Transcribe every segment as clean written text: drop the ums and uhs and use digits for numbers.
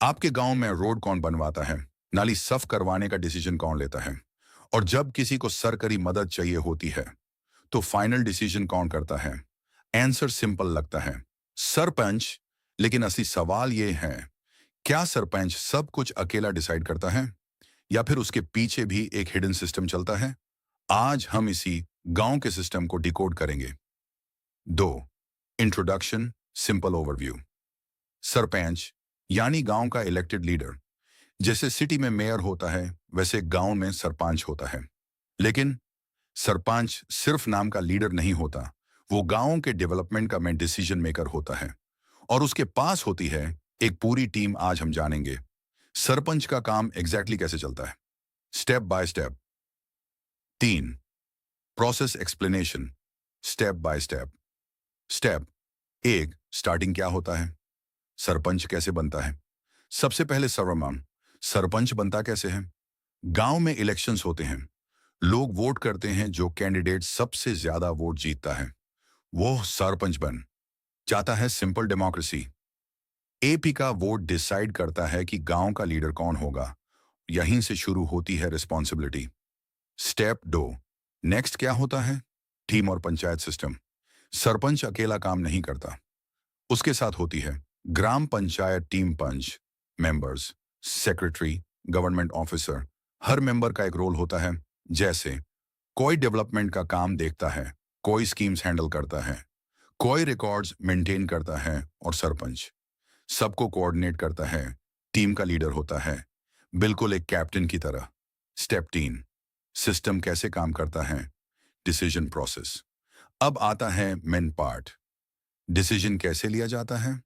आपके गांव में रोड कौन बनवाता है? नाली साफ करवाने का डिसीजन कौन लेता है? और जब किसी को सरकारी मदद चाहिए होती है तो फाइनल डिसीजन कौन करता है? आंसर सिंपल लगता है, सरपंच। लेकिन असली सवाल ये है, क्या सरपंच सब कुछ अकेला डिसाइड करता है या फिर उसके पीछे भी एक हिडन सिस्टम चलता है? आज हम इसी गांव के सिस्टम को डिकोड करेंगे। दो, इंट्रोडक्शन, सिंपल ओवरव्यू। सरपंच यानी गांव का इलेक्टेड लीडर। जैसे सिटी में मेयर होता है वैसे गांव में सरपंच होता है। लेकिन सरपंच सिर्फ नाम का लीडर नहीं होता, वो गांव के डेवलपमेंट का मेन डिसीजन मेकर होता है। और उसके पास होती है एक पूरी टीम। आज हम जानेंगे सरपंच का काम एग्जैक्टली कैसे चलता है, स्टेप बाय स्टेप। तीन, process explanation, step by step. Step एक, स्टार्टिंग क्या होता है, सरपंच कैसे बनता है। सबसे पहले सर्वमान, सरपंच बनता कैसे है? गांव में इलेक्शंस होते हैं, लोग वोट करते हैं, जो कैंडिडेट सबसे ज्यादा वोट जीतता है वो सरपंच बन जाता है। Simple democracy. एपी का वोट डिसाइड करता है कि गांव का लीडर कौन होगा। यहीं से शुरू होती है रिस्पॉन्सिबिलिटी। स्टेप दो, नेक्स्ट क्या होता है, टीम और पंचायत सिस्टम। सरपंच अकेला काम नहीं करता, उसके साथ होती है ग्राम पंचायत टीम, पंच, मेंबर्स, सेक्रेटरी, गवर्नमेंट ऑफिसर। हर मेंबर का एक रोल होता है। जैसे कोई डेवलपमेंट का काम देखता है, कोई स्कीम्स हैंडल करता है, कोई रिकॉर्ड्स मेंटेन करता है, और सरपंच सबको कोऑर्डिनेट करता है, टीम का लीडर होता है, बिल्कुल एक कैप्टन की तरह। स्टेप तीन, सिस्टम कैसे काम करता है, डिसीजन प्रोसेस। अब आता है मेन पार्ट, डिसीजन कैसे लिया जाता है।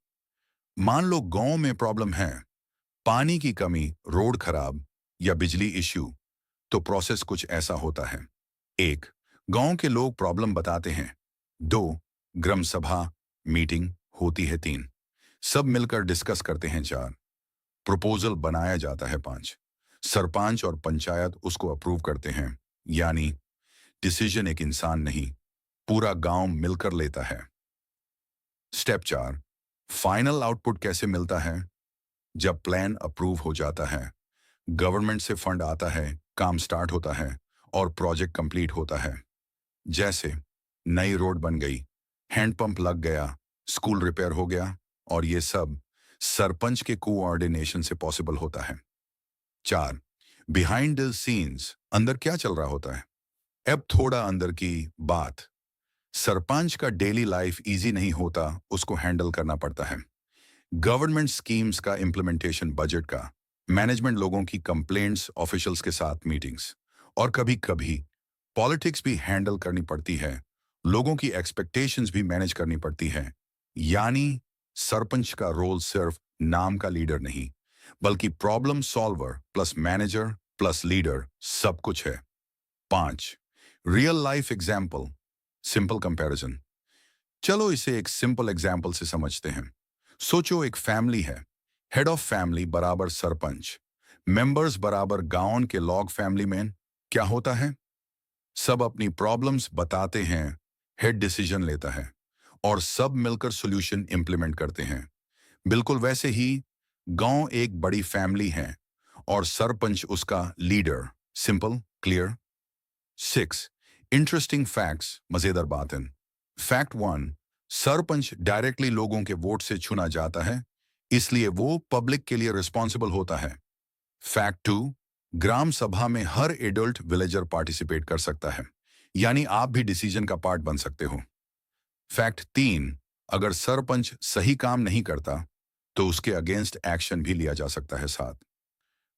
मान लो गांव में प्रॉब्लम है, पानी की कमी, रोड खराब या बिजली इश्यू, तो प्रोसेस कुछ ऐसा होता है। एक, गांव के लोग प्रॉब्लम बताते हैं। दो, ग्राम सभा मीटिंग होती है। तीन, सब मिलकर डिस्कस करते हैं। चार, प्रपोजल बनाया जाता है। पांच, सरपंच और पंचायत उसको अप्रूव करते हैं। यानी डिसीजन एक इंसान नहीं, पूरा गांव मिलकर लेता है। स्टेप चार, फाइनल आउटपुट कैसे मिलता है। जब प्लान अप्रूव हो जाता है, गवर्नमेंट से फंड आता है, काम स्टार्ट होता है और प्रोजेक्ट कंप्लीट होता है। जैसे नई रोड बन गई, हैंडपंप लग गया, स्कूल रिपेयर हो गया, और ये सब सरपंच के कोऑर्डिनेशन से पॉसिबल होता है। चार, बिहाइंड द सीन्स, अंदर क्या चल रहा होता है। अब थोड़ा अंदर की बात, सरपंच का डेली लाइफ इजी नहीं होता, उसको हैंडल करना पड़ता है। गवर्नमेंट स्कीम्स का इम्प्लीमेंटेशन, बजट का मैनेजमेंट, लोगों की कंप्लेंट्स, ऑफिशियल्स के साथ मीटिंग्स, और कभी कभी पॉलिटिक्स भी हैंडल करनी पड़ती है। लोगों की एक्सपेक्टेशंस भी मैनेज करनी पड़ती है। यानी सरपंच का रोल सिर्फ नाम का लीडर नहीं, बल्कि problem solver plus manager plus leader, सब कुछ है। पांच, real life example, simple comparison. चलो इसे एक सिंपल एग्जाम्पल से समझते हैं। सोचो एक फैमिली है, हेड ऑफ फैमिली बराबर सरपंच, मेंबर्स बराबर गांव के लॉग फैमिली मैन। क्या होता है, सब अपनी प्रॉब्लम्स बताते हैं, हेड डिसीजन लेता है और सब मिलकर सॉल्यूशन इंप्लीमेंट करते हैं। बिल्कुल वैसे ही गांव एक बड़ी फैमिली है और सरपंच उसका leader. Simple, clear. Six, interesting facts, मजेदार बातें। फैक्ट वन, सरपंच डायरेक्टली लोगों के वोट से चुना जाता है, इसलिए वो पब्लिक के लिए रिस्पॉन्सिबल होता है। फैक्ट टू, ग्राम सभा में हर एडल्ट विलेजर पार्टिसिपेट कर सकता है, यानी आप भी डिसीजन का पार्ट बन सकते हो। फैक्ट तीन, अगर सरपंच सही काम नहीं करता तो उसके अगेंस्ट एक्शन भी लिया जा सकता है। साथ,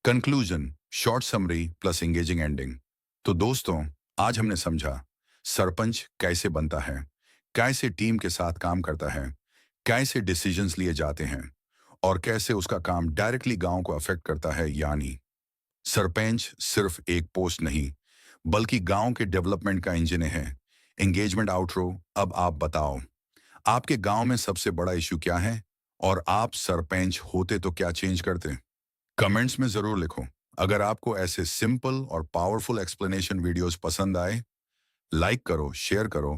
conclusion, short summary plus engaging ending. तो दोस्तों, आज हमने समझा सरपंच कैसे बनता है, कैसे टीम के साथ काम करता है, कैसे डिसीजंस लिए जाते हैं, और कैसे उसका काम डायरेक्टली गांव को अफेक्ट करता है। यानी सरपंच सिर्फ एक पोस्ट नहीं, बल्कि गांव के डेवलपमेंट का इंजन है। एंगेजमेंट आउटरो, अब आप बताओ, आपके गांव में सबसे बड़ा इशू क्या है, और आप सरपंच होते तो क्या चेंज करते? कमेंट्स में जरूर लिखो। अगर आपको ऐसे सिंपल और पावरफुल एक्सप्लेनेशन वीडियोस पसंद आए, लाइक करो, शेयर करो